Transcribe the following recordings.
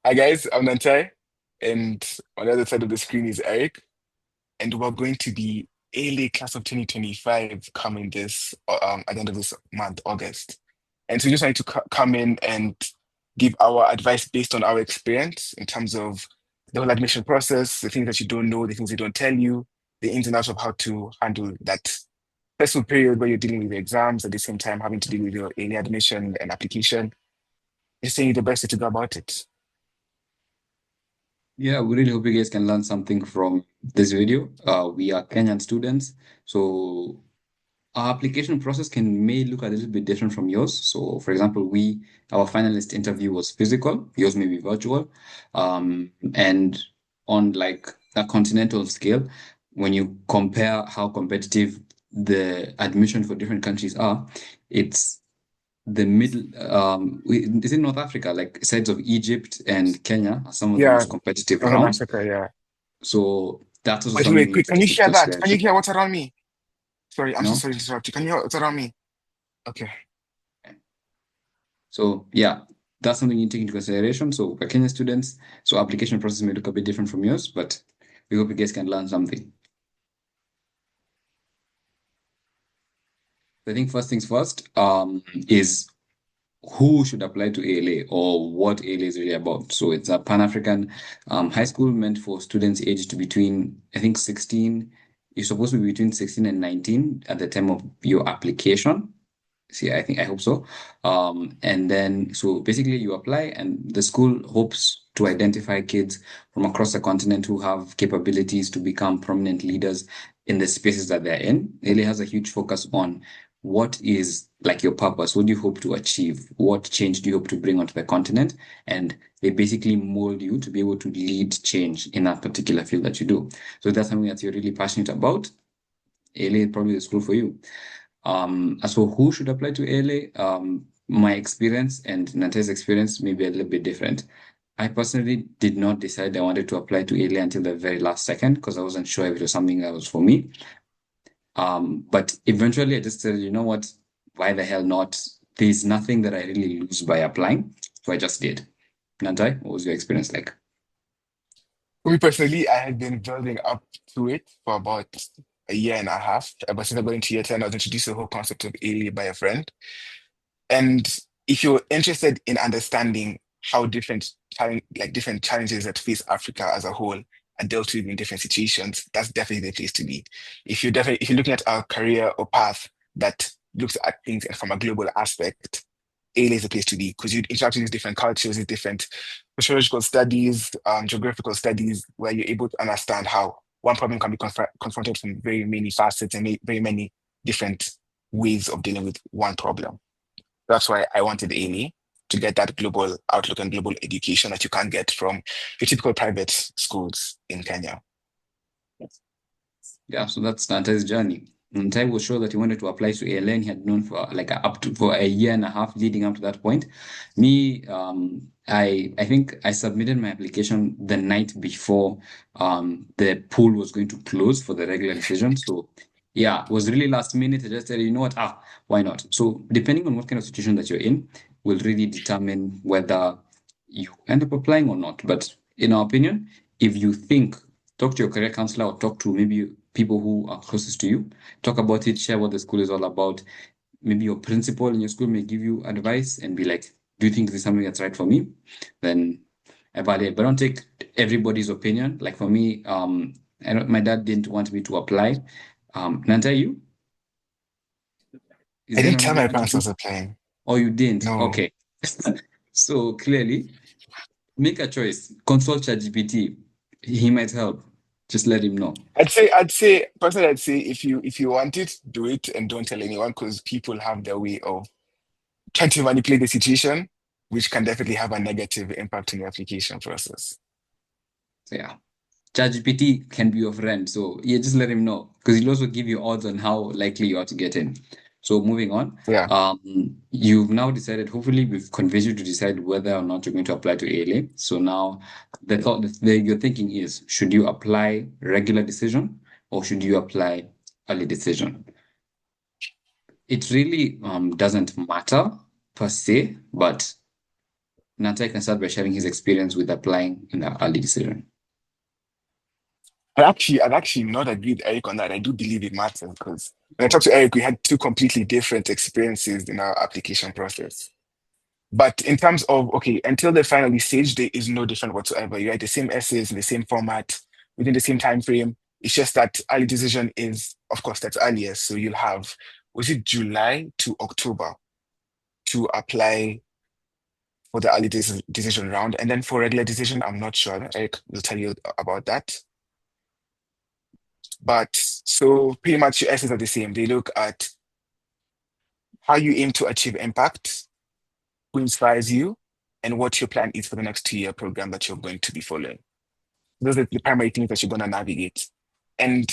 Hi guys, I'm Nantai, and on the other side of the screen is Eric, and we're going to be A-League class of 2025 coming this at the end of this month, August. And so we just wanted to come in and give our advice based on our experience in terms of the whole admission process, the things that you don't know, the things they don't tell you, the ins and outs of how to handle that stressful period where you're dealing with your exams at the same time having to deal with your A-League admission and application. Just saying the best way to go about it. Yeah, we really hope you guys can learn something from this video. We are Kenyan students, so our application process may look a little bit different from yours. So, for example, our finalist interview was physical, yours may be virtual. And on like a continental scale, when you compare how competitive the admission for different countries are, it's the middle is in North Africa, like sides of Egypt and Kenya are some of the Yeah, most competitive Northern around. Africa, yeah. So that's also Wait, something wait, we need quick. to Can you take into share that? Can you consideration. hear what's around me? Sorry, I'm so No? sorry to interrupt you. Can you hear what's around me? Okay. So yeah, that's something you take into consideration. So we're Kenya students, so application process may look a bit different from yours, but we hope you guys can learn something. I think first things first, is who should apply to ALA or what ALA is really about. So it's a Pan-African high school meant for students aged between, I think, 16. You're supposed to be between 16 and 19 at the time of your application. See, I hope so. And then, so basically, you apply, and the school hopes to identify kids from across the continent who have capabilities to become prominent leaders in the spaces that they're in. It really has a huge focus on what is like your purpose. What do you hope to achieve? What change do you hope to bring onto the continent? And they basically mold you to be able to lead change in that particular field that you do. So if that's something that you're really passionate about, ALA is probably the school for you. As for who should apply to ALA, my experience and Nante's experience may be a little bit different. I personally did not decide I wanted to apply to ALA until the very last second because I wasn't sure if it was something that was for me. But eventually I just said, you know what? Why the hell not? There's nothing that I really lose by applying. So I just did. Nantai, what was your experience like? For me personally, I had been building up to it for about a year and a half. Ever since I got into year 10, I was introduced to the whole concept of A-League by a friend. And if you're interested in understanding how different challenges that face Africa as a whole are dealt with in different situations, that's definitely the place to be. If you're looking at a career or path that looks at things from a global aspect, ALA is the place to be because you interact with these different cultures, these different sociological studies, geographical studies, where you're able to understand how one problem can be confronted from very many facets and very many different ways of dealing with one problem. That's why I wanted AME to get that global outlook and global education that you can't get from your typical private schools in Kenya. Yeah, so that's Dante's journey. Dante was sure that he wanted to apply to ALN. He had known for like up to for a year and a half leading up to that point. Me, I think I submitted my application the night before the pool was going to close for the regular decision. So yeah, it was really last minute. I just said, you know what, why not? So depending on what kind of situation that you're in, will really determine whether you end up applying or not. But in our opinion, if you think talk to your career counselor or talk to maybe people who are closest to you. Talk about it, share what the school is all about. Maybe your principal in your school may give you advice and be like, do you think this is something that's right for me? Then evaluate, but don't take everybody's opinion. Like for me, I don't, my dad didn't want me to apply. Nanta, you? Is I there didn't anyone who tell didn't my want you parents I to? was applying. Oh, you didn't? No. Okay. So clearly, make a choice. Consult ChatGPT. He might help. Just let him know. Personally, I'd say if you want it, do it and don't tell anyone because people have their way of trying to manipulate the situation, which can definitely have a negative impact on your application process. So yeah. ChatGPT can be your friend. So yeah, just let him know because he'll also give you odds on how likely you are to get in. So moving on, Yeah. you've now decided, hopefully we've convinced you to decide whether or not you're going to apply to ALA. So now your thinking is, should you apply regular decision or should you apply early decision? It really doesn't matter per se, but Natai can start by sharing his experience with applying in the early decision. I'd actually not agree with Eric on that. I do believe it matters because when I talked to Eric, we had two completely different experiences in our application process. But in terms of, okay, until the final stage, there is no different whatsoever. You write the same essays in the same format, within the same time frame. It's just that early decision is, of course, that's earliest. So you'll have, was it July to October to apply for the decision round? And then for regular decision, I'm not sure. Eric will tell you about that. But so pretty much your essays are the same. They look at how you aim to achieve impact, who inspires you, and what your plan is for the next 2-year program that you're going to be following. Those are the primary things that you're going to navigate. And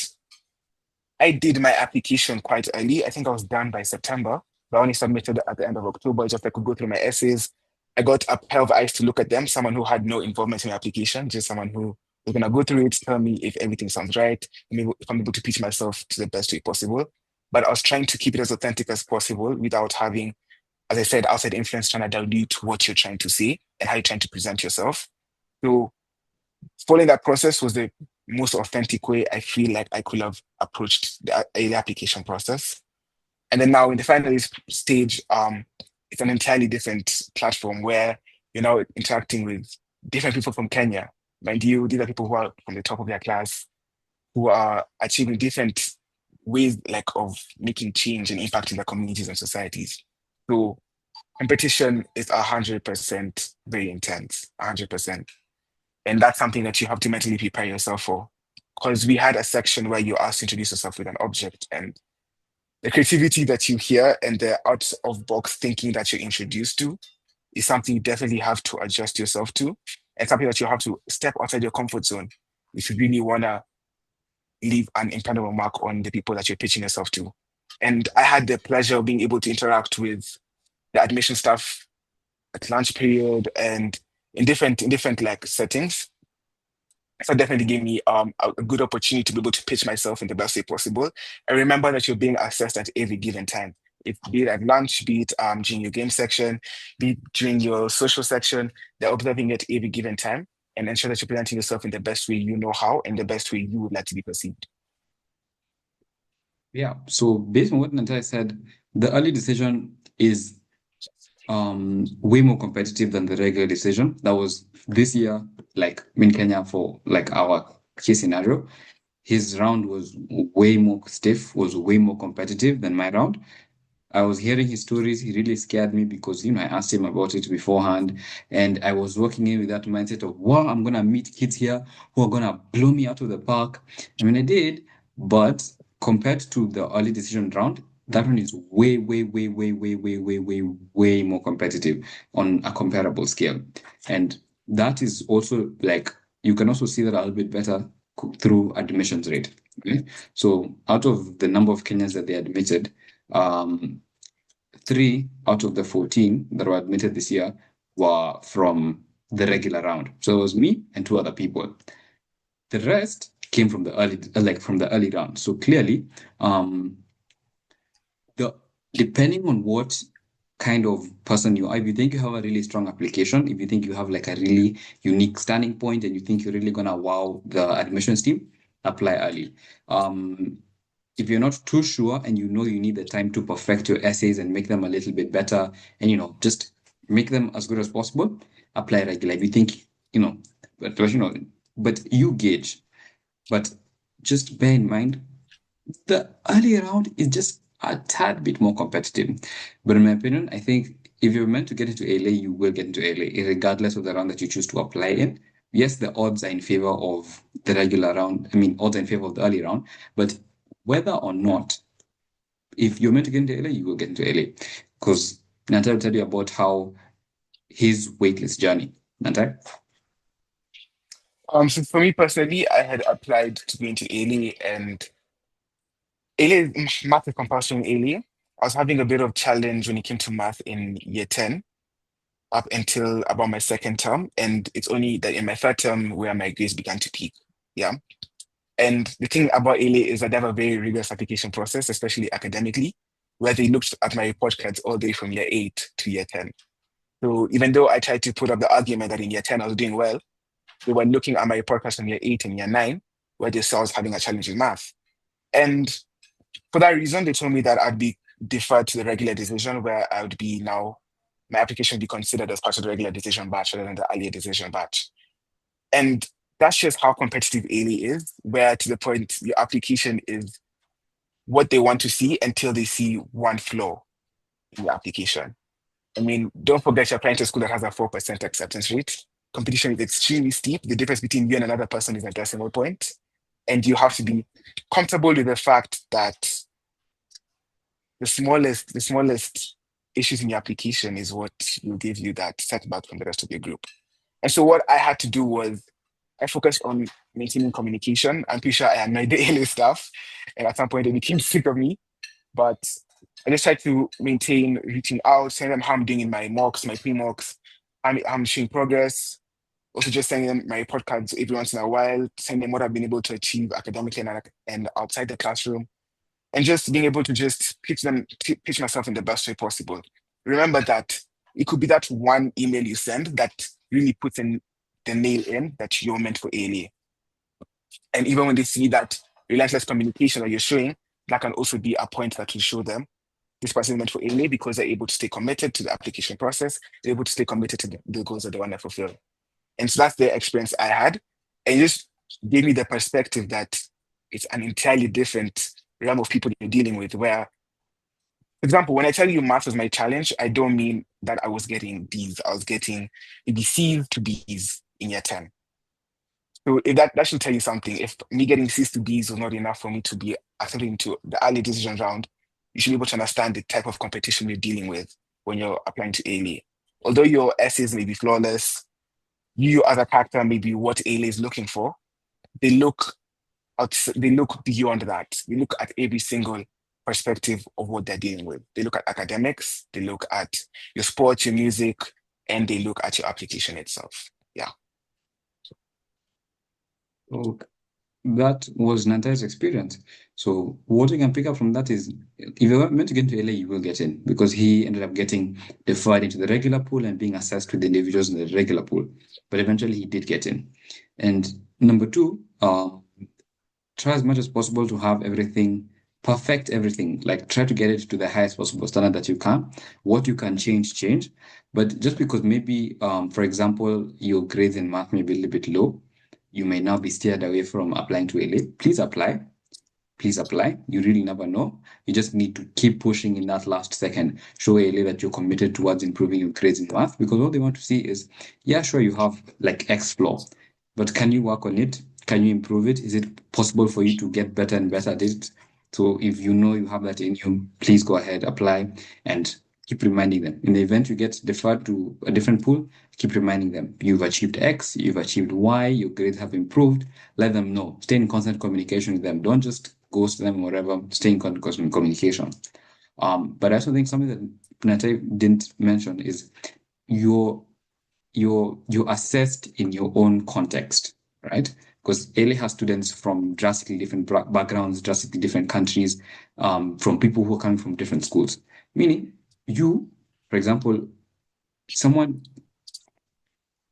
I did my application quite early. I think I was done by September, but I only submitted at the end of October, just I could go through my essays. I got a pair of eyes to look at them, someone who had no involvement in my application, just someone who was going to go through it, tell me if everything sounds right, if I'm able to pitch myself to the best way possible. But I was trying to keep it as authentic as possible without having, as I said, outside influence trying to dilute what you're trying to say and how you're trying to present yourself. So following that process was the most authentic way I feel like I could have approached the application process. And then now in the final stage, it's an entirely different platform where you're now interacting with different people from Kenya. Mind you, these are people who are from the top of their class, who are achieving different ways like of making change and impacting their communities and societies. So competition is 100% very intense, 100%. And that's something that you have to mentally prepare yourself for. Because we had a section where you asked to introduce yourself with an object, and the creativity that you hear and the out of box thinking that you're introduced to is something you definitely have to adjust yourself to, and something that you have to step outside your comfort zone if you really want to leave an incredible mark on the people that you're pitching yourself to. And I had the pleasure of being able to interact with the admission staff at lunch period and in different like settings. So it definitely gave me a good opportunity to be able to pitch myself in the best way possible. And remember that you're being assessed at every given time. If be it at lunch, be it during your game section, be it during your social section, they're observing it every given time and ensure that you're presenting yourself in the best way you know how and the best way you would like to be perceived. Yeah. So based on what Natai said, the early decision is way more competitive than the regular decision. That was this year, like in Kenya for like our case scenario. His round was way more stiff, was way more competitive than my round. I was hearing his stories. He really scared me because, I asked him about it beforehand. And I was walking in with that mindset of, wow, I'm going to meet kids here who are going to blow me out of the park. I mean, I did, but compared to the early decision round, that one is way, way, way, way, way, way, way, way, way more competitive on a comparable scale. And that is also like, you can also see that a little bit better through admissions rate. Okay. So out of the number of Kenyans that they admitted, um, 3 out of the 14 that were admitted this year were from the regular round. So it was me and two other people. The rest came from the early round. So clearly, the depending on what kind of person you are, if you think you have a really strong application, if you think you have like a really unique standing point and you think you're really gonna wow the admissions team, apply early. Um, if you're not too sure and you know you need the time to perfect your essays and make them a little bit better and just make them as good as possible, apply regular. If you think, but you gauge. But just bear in mind the early round is just a tad bit more competitive. But in my opinion, I think if you're meant to get into ALA, you will get into ALA, regardless of the round that you choose to apply in. Yes, the odds are in favor of the regular round. I mean, odds are in favor of the early round. But whether or not, if you're meant to get into ALA, you will get into ALA. Because Nanta will tell you about how his waitlist journey. Nanta? So for me personally, I had applied to go into ALE and ALE, math is compulsory in ALE. I was having a bit of challenge when it came to math in year 10 up until about my second term. And it's only that in my third term where my grades began to peak. Yeah. And the thing about ALE is that they have a very rigorous application process, especially academically, where they looked at my report cards all the way from year 8 to year 10. So even though I tried to put up the argument that in year 10 I was doing well, they were looking at my report cards from year 8 and year 9, where they saw I was having a challenge in math. And for that reason, they told me that I'd be deferred to the regular decision, where I would be now, my application would be considered as part of the regular decision batch rather than the earlier decision batch. And that's just how competitive ALE is, where to the point your application is what they want to see until they see one flaw in your application. I mean, don't forget you're applying to a school that has a 4% acceptance rate. Competition is extremely steep. The difference between you and another person is a decimal point. And you have to be comfortable with the fact that the smallest issues in your application is what will give you that setback from the rest of your group. And so what I had to do was I focused on maintaining communication. I'm pretty sure I annoyed the ALA staff, and at some point they became sick of me. But I just tried to maintain reaching out, sending them how I'm doing in my mocks, my pre-mocks, I'm showing progress. Also, just sending them my report cards every once in a while, sending them what I've been able to achieve academically and outside the classroom, and just being able to just pitch myself in the best way possible. Remember that it could be that one email you send that really puts in the nail in that you're meant for ALA. And even when they see that relentless communication that you're showing, that can also be a point that will show them this person is meant for ALA because they're able to stay committed to the application process, they're able to stay committed to the goals that they want to fulfill. And so that's the experience I had. And it just gave me the perspective that it's an entirely different realm of people you're dealing with. Where, for example, when I tell you math was my challenge, I don't mean that I was getting B's. I was getting maybe C's to B's in year 10. So if that should tell you something. If me getting C's to B's was not enough for me to be accepted into the early decision round, you should be able to understand the type of competition you're dealing with when you're applying to ALA. Although your essays may be flawless, you as a character may be what ALA is looking for. They look they look beyond that. They look at every single perspective of what they're dealing with. They look at academics, they look at your sports, your music, and they look at your application itself. Yeah. So that was Nanta's experience. So what you can pick up from that is if you're meant to get into LA, you will get in because he ended up getting deferred into the regular pool and being assessed with the individuals in the regular pool. But eventually he did get in. And number two, try as much as possible to have everything, perfect everything. Like try to get it to the highest possible standard that you can. What you can change, change. But just because maybe, for example, your grades in math may be a little bit low, you may now be steered away from applying to LA. Please apply. Please apply. You really never know. You just need to keep pushing in that last second. Show LA that you're committed towards improving your grades in math because all they want to see is, yeah, sure, you have like X flaw, but can you work on it? Can you improve it? Is it possible for you to get better and better at it? So if you know you have that in you, please go ahead, apply, and keep reminding them. In the event you get deferred to a different pool, keep reminding them you've achieved X, you've achieved Y, your grades have improved. Let them know. Stay in constant communication with them. Don't just ghost them or whatever. Stay in constant communication. But I also think something that Nate didn't mention is you're you're assessed in your own context, right? Because LA has students from drastically different backgrounds, drastically different countries, from people who are coming from different schools. Meaning, you, for example, someone,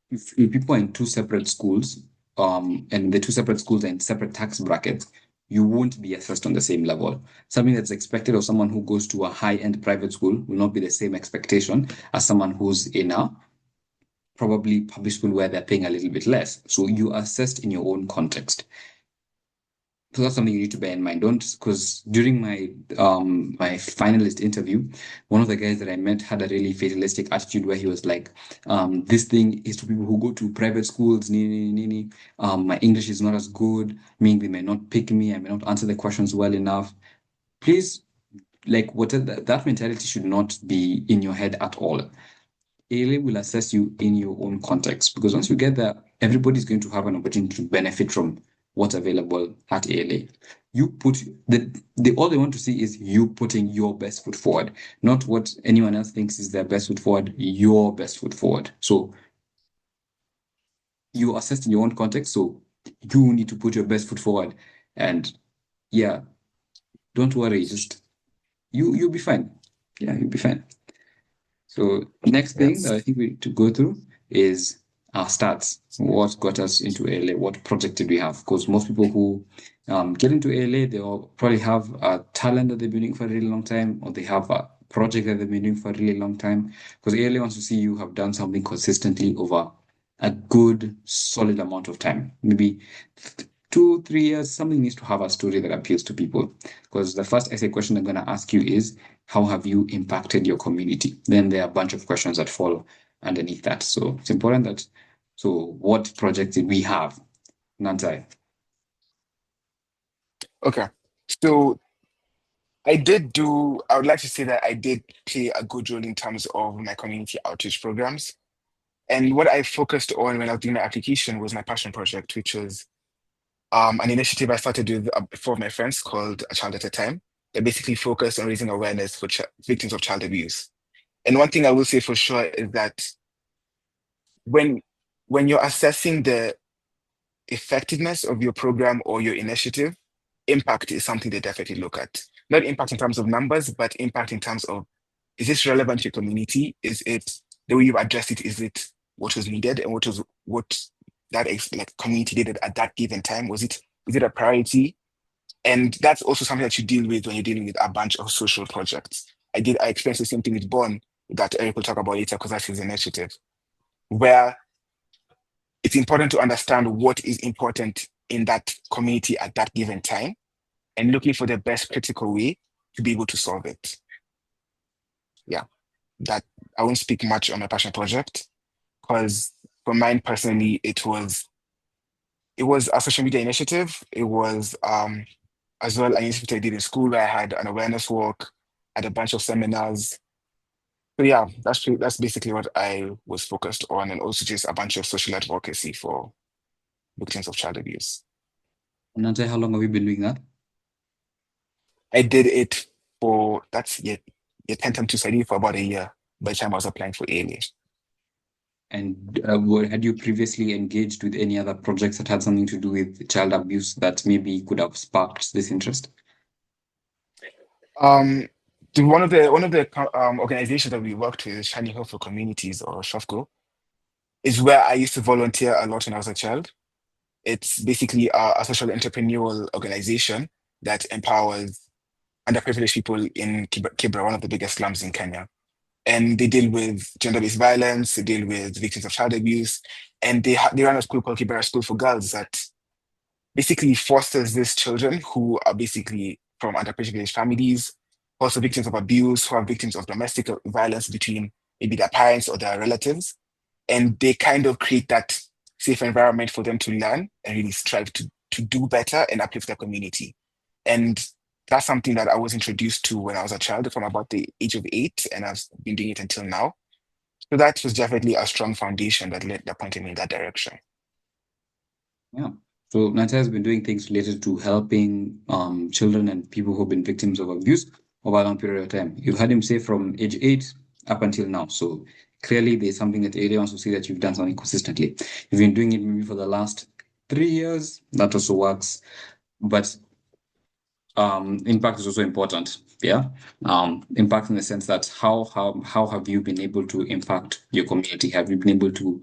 if people are in two separate schools, and the two separate schools are in separate tax brackets, you won't be assessed on the same level. Something that's expected of someone who goes to a high-end private school will not be the same expectation as someone who's in a probably public school where they're paying a little bit less. So you are assessed in your own context. So that's something you need to bear in mind. Don't because during my finalist interview, one of the guys that I met had a really fatalistic attitude where he was like, this thing is for people who go to private schools, nini, nini. My English is not as good, meaning they may not pick me, I may not answer the questions well enough. Please, like whatever that mentality should not be in your head at all. ALA will assess you in your own context because once you get there, everybody's going to have an opportunity to benefit from what's available at ALA. You put the all they want to see is you putting your best foot forward, not what anyone else thinks is their best foot forward, your best foot forward. So you assess in your own context, so you need to put your best foot forward. And yeah, don't worry, just you'll be fine. Yeah, you'll be fine. So next thing that I Yes. think we need to go through is our stats. What got us into ALA? What project did we have? Because most people who get into ALA, they'll probably have a talent that they've been doing for a really long time, or they have a project that they've been doing for a really long time. Because ALA wants to see you have done something consistently over a good, solid amount of time. Maybe 2, 3 years, something needs to have a story that appeals to people. Because the first essay question I'm going to ask you is, how have you impacted your community? Then there are a bunch of questions that follow underneath that. So it's important that, so what project did we have? Nantai. Okay. So I would like to say that I did play a good role in terms of my community outreach programs. And what I focused on when I was doing my application was my passion project, which was an initiative I started with four of my friends called A Child at a Time. That basically focused on raising awareness for victims of child abuse. And one thing I will say for sure is that when when you're assessing the effectiveness of your program or your initiative, impact is something they definitely look at. Not impact in terms of numbers, but impact in terms of, is this relevant to your community? Is it the way you've addressed it? Is it what was needed and what that like community did at that given time? Is it a priority? And that's also something that you deal with when you're dealing with a bunch of social projects. I experienced the same thing with Born that Eric will talk about later because that's his initiative, where it's important to understand what is important in that community at that given time and looking for the best critical way to be able to solve it. Yeah, that I won't speak much on my passion project because for mine personally, it was a social media initiative. It was as well an initiative I did in school where I had an awareness walk, had a bunch of seminars. So yeah, that's basically what I was focused on, and also just a bunch of social advocacy for victims of child abuse. Nantai, how long have you been doing that? I did it for that's yet 10 time to study for about a year by the time I was applying for ALA. And had you previously engaged with any other projects that had something to do with child abuse that maybe could have sparked this interest? Um, one of the organizations that we worked with, Shining Hope for Communities or SHOFCO, is where I used to volunteer a lot when I was a child. It's basically a social entrepreneurial organization that empowers underprivileged people in Kibra, one of the biggest slums in Kenya. And they deal with gender-based violence, they deal with victims of child abuse, and they run a school called Kibera School for Girls that basically fosters these children who are basically from underprivileged families, also victims of abuse, who are victims of domestic violence between maybe their parents or their relatives. And they kind of create that safe environment for them to learn and really strive to do better and uplift their community. And that's something that I was introduced to when I was a child from about the age of 8, and I've been doing it until now. So that was definitely a strong foundation that pointed me in that direction. Yeah. So Nantai has been doing things related to helping children and people who've been victims of abuse over a long period of time. You've had him say from age 8 up until now. So clearly there's something that area wants to see that you've done something consistently. You've been doing it maybe for the last 3 years. That also works. But impact is also important. Yeah. Impact in the sense that how have you been able to impact your community? Have you been able to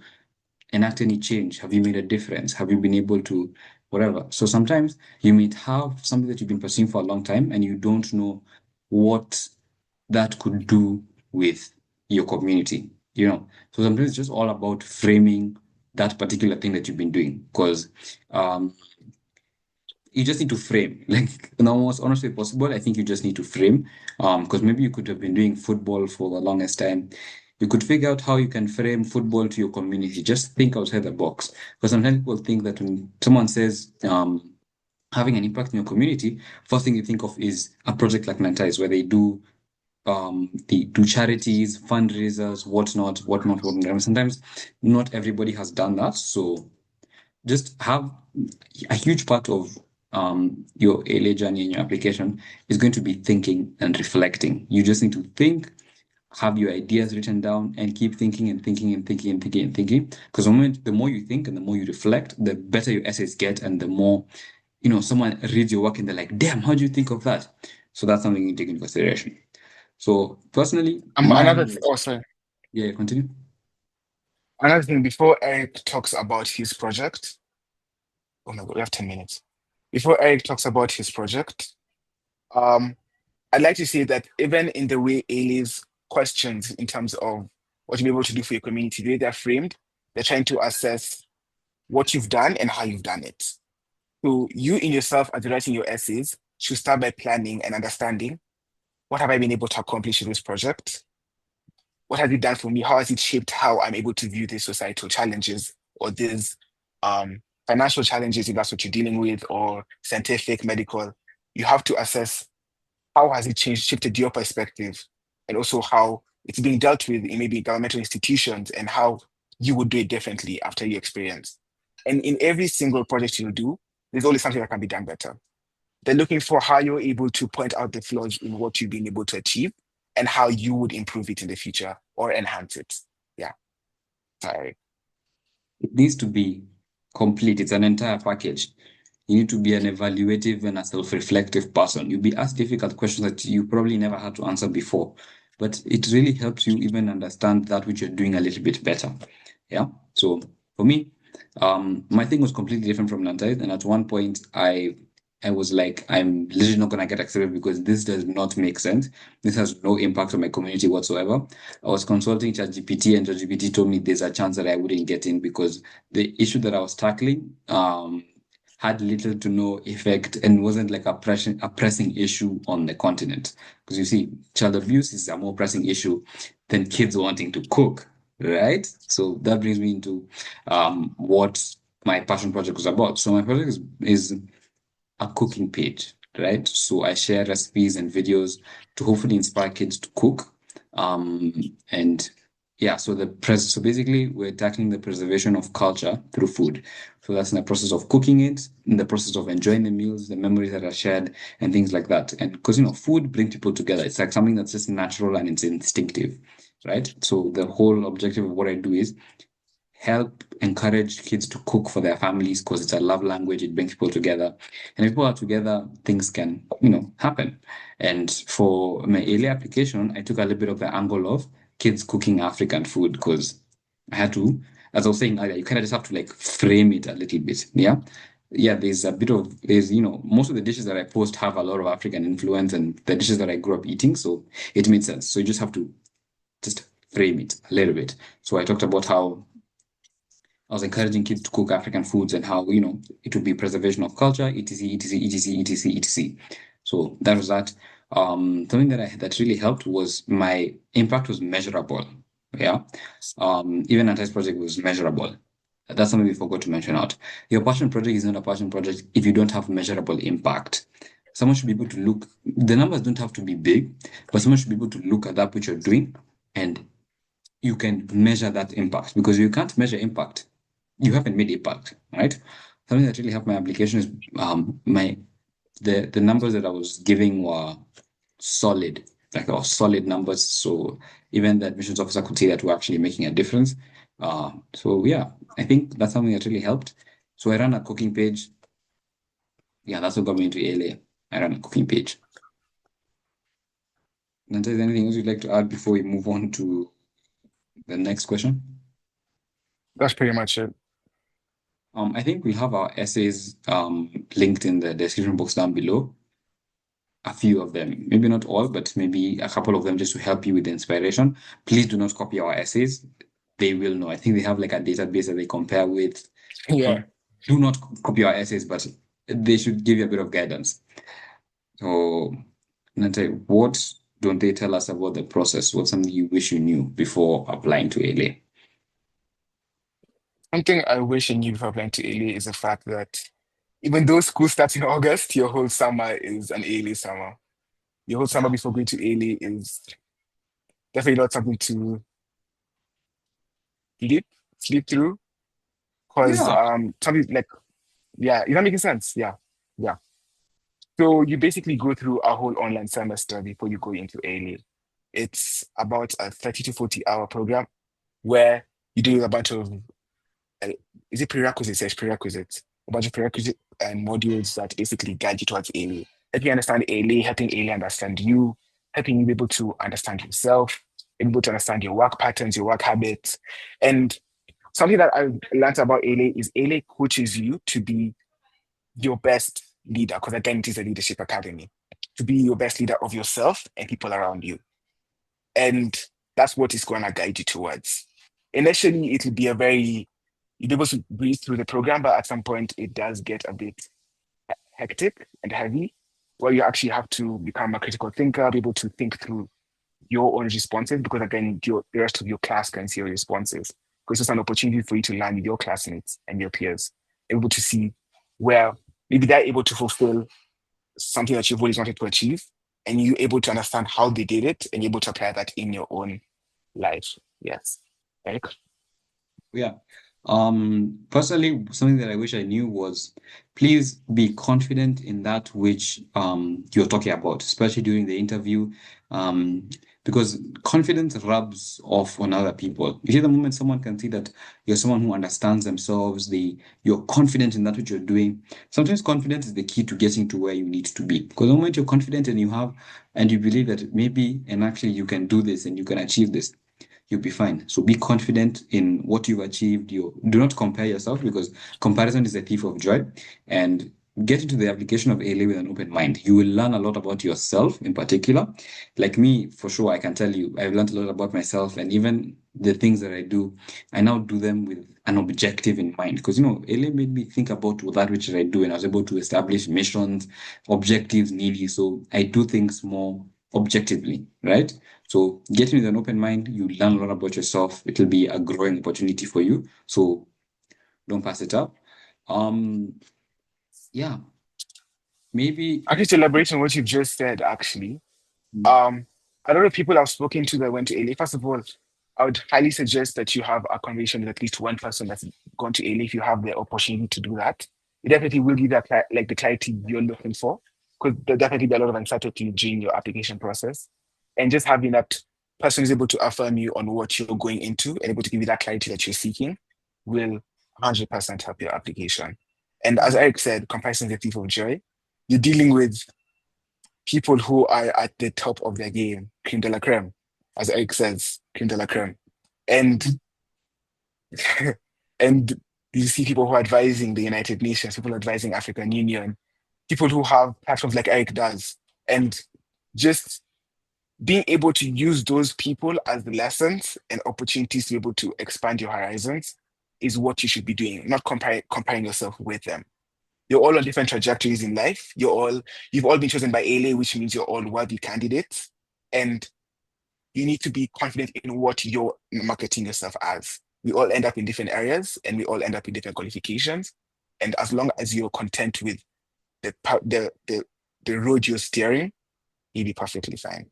enact any change? Have you made a difference? Have you been able to whatever? So sometimes you might have something that you've been pursuing for a long time and you don't know what that could do with your community, you know. So sometimes it's just all about framing that particular thing that you've been doing because um you just need to frame like in the most honest way possible. I think you just need to frame because maybe you could have been doing football for the longest time. You could figure out how you can frame football to your community. Just think outside the box because sometimes people think that when someone says having an impact in your community, first thing you think of is a project like Nantais where they do charities, fundraisers, whatnot. And sometimes not everybody has done that. So just have a huge part of your ALA journey in your application is going to be thinking and reflecting. You just need to think, have your ideas written down, and keep thinking and thinking and thinking and thinking and thinking. Because the more you think and the more you reflect, the better your essays get, and the more someone reads your work and they're like, "Damn, how do you think of that?" So that's something you take into consideration. So personally, Another mine th was oh sorry. Yeah, continue. Another thing, before Eric talks about his project, oh my God, we have 10 minutes. Before Eric talks about his project, um, I'd like to say that even in the way Ailey's questions in terms of what you're able to do for your community, the way they're framed, they're trying to assess what you've done and how you've done it. So you in yourself, as you're writing your essays, should start by planning and understanding what have I been able to accomplish in this project? What has it done for me? How has it shaped how I'm able to view these societal challenges or these financial challenges, if that's what you're dealing with, or scientific, medical? You have to assess how has it changed, shifted your perspective, and also how it's being dealt with in maybe governmental institutions and how you would do it differently after your experience. And in every single project you do, there's always something that can be done better. They're looking for how you're able to point out the flaws in what you've been able to achieve and how you would improve it in the future or enhance it. Yeah, sorry. It needs to be complete. It's an entire package. You need to be an evaluative and a self-reflective person. You'll be asked difficult questions that you probably never had to answer before, but it really helps you even understand that which you're doing a little bit better. Yeah. So for me, my thing was completely different from Nantai, and at one point, I was like, I'm literally not gonna get accepted because this does not make sense. This has no impact on my community whatsoever. I was consulting ChatGPT, and ChatGPT told me there's a chance that I wouldn't get in because the issue that I was tackling had little to no effect and wasn't like a pressing issue on the continent. Because you see, child abuse is a more pressing issue than kids wanting to cook, right? So that brings me into what my passion project was about. So my project is a cooking page, right? So I share recipes and videos to hopefully inspire kids to cook. And yeah, so basically we're tackling the preservation of culture through food. So that's in the process of cooking it, in the process of enjoying the meals, the memories that are shared, and things like that. And because food brings people together. It's like something that's just natural and it's instinctive, right? So the whole objective of what I do is help encourage kids to cook for their families because it's a love language. It brings people together, and if people are together, things can happen. And for my early application, I took a little bit of the angle of kids cooking African food because I had to, as I was saying earlier, you kind of just have to like frame it a little bit. Yeah. Yeah, most of the dishes that I post have a lot of African influence and the dishes that I grew up eating. So it made sense. So you just have to just frame it a little bit. So I talked about how I was encouraging kids to cook African foods and how, it would be preservation of culture, etc., etc., etc., etc., etc. So that was that. Something that really helped was my impact was measurable. Yeah. Even a test project was measurable. That's something we forgot to mention out. Your passion project is not a passion project if you don't have measurable impact. Someone should be able to look, the numbers don't have to be big, but someone should be able to look at that which you're doing and you can measure that impact because you can't measure impact you haven't made impact, right? Something that really helped my application is my the numbers that I was giving were solid, like solid numbers. So even the admissions officer could see that we're actually making a difference. So yeah, I think that's something that really helped. So I ran a cooking page. Yeah, that's what got me into ALA. I ran a cooking page. And is there anything else you'd like to add before we move on to the next question? That's pretty much it. I think we'll have our essays linked in the description box down below. A few of them, maybe not all, but maybe a couple of them just to help you with the inspiration. Please do not copy our essays. They will know. I think they have like a database that they compare with. Yeah. So do not copy our essays, but they should give you a bit of guidance. So, Nate, what don't they tell us about the process? What's something you wish you knew before applying to ALA? Something I wish I knew before applying to ALE is the fact that even though school starts in August, your whole summer is an ALE summer. Your whole summer Yeah. before going to ALE is definitely not something to sleep sleep through. Because Yeah. something like, yeah, is that making sense? Yeah. Yeah. So you basically go through a whole online semester before you go into A-level. It's about a 30 to 40-hour program where you do a bunch of, uh, is it prerequisites? Yes, prerequisites. A bunch of prerequisite and modules that basically guide you towards A-level. Helping you understand A-level, helping A-level understand you, helping you be able to understand yourself. able to understand your work patterns, your work habits. And something that I learned about ALA is ALA coaches you to be your best leader, because again, it is a leadership academy, to be your best leader of yourself and people around you. And that's what it's going to guide you towards. Initially, it will be a very, you'll be able to breeze through the program, but at some point, it does get a bit hectic and heavy, where you actually have to become a critical thinker, be able to think through your own responses, because again, the rest of your class can see your responses. Because it's an opportunity for you to learn with your classmates and your peers, able to see where maybe they're able to fulfill something that you've always wanted to achieve, and you able to understand how they did it, and you're able to apply that in your own life. Yes. Eric? Yeah. Personally, something that I wish I knew was please be confident in that which you're talking about, especially during the interview. Um, because confidence rubs off on other people. You see, the moment someone can see that you're someone who understands themselves, you're confident in that which you're doing. Sometimes confidence is the key to getting to where you need to be. Because the moment you're confident and you believe that maybe and actually you can do this and you can achieve this, you'll be fine. So be confident in what you've achieved. You do not compare yourself because comparison is a thief of joy. And get into the application of ALA with an open mind. You will learn a lot about yourself in particular. Like me, for sure, I can tell you, I've learned a lot about myself and even the things that I do, I now do them with an objective in mind. Because ALA made me think about that which I do, and I was able to establish missions, objectives, nearly. So I do things more objectively, right? So getting with an open mind, you learn a lot about yourself. It'll be a growing opportunity for you. So don't pass it up. Um, yeah, maybe. Actually, to elaborate on what you've just said, actually, Mm. Um, a lot of people I've spoken to that went to ALA, first of all, I would highly suggest that you have a conversation with at least one person that's gone to ALA if you have the opportunity to do that. It definitely will give that like the clarity you're looking for, because there'll definitely be a lot of uncertainty during your application process. And just having that person is able to affirm you on what you're going into and able to give you that clarity that you're seeking will 100% help your application. And as Eric said, comparison is a thief of joy. You're dealing with people who are at the top of their game, creme de la creme, as Eric says, creme de la creme. And and you see people who are advising the United Nations, people advising African Union, people who have platforms like Eric does. And just being able to use those people as lessons and opportunities to be able to expand your horizons is what you should be doing, not comparing yourself with them. You're all on different trajectories in life. You've all been chosen by ALA, which means you're all worthy candidates. And you need to be confident in what you're marketing yourself as. We all end up in different areas and we all end up in different qualifications. And as long as you're content with the road you're steering, you'll be perfectly fine.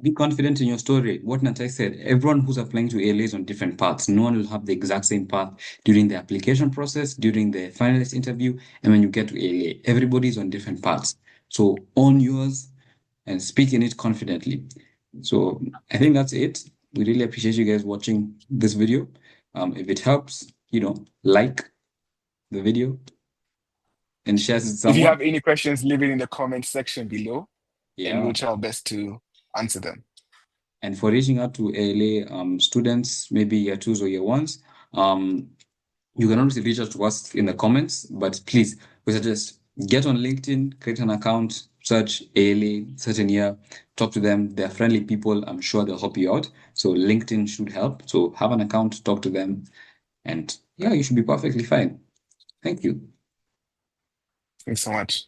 Be confident in your story. What Natai said, everyone who's applying to ALA is on different paths. No one will have the exact same path during the application process, during the finalist interview, and when you get to ALA. Everybody's on different paths. So own yours and speak in it confidently. So I think that's it. We really appreciate you guys watching this video. If it helps, like the video and share it with If you someone. have any questions, leave it in the comment section below and Yeah. we'll try our best to answer them. And for reaching out to ALA students, maybe year twos or year ones, you can always reach out to us in the comments. But please, we suggest get on LinkedIn, create an account, search ALA, certain year, talk to them. They're friendly people. I'm sure they'll help you out. So LinkedIn should help. So have an account, talk to them, and yeah, you should be perfectly fine. Thank you. Thanks so much.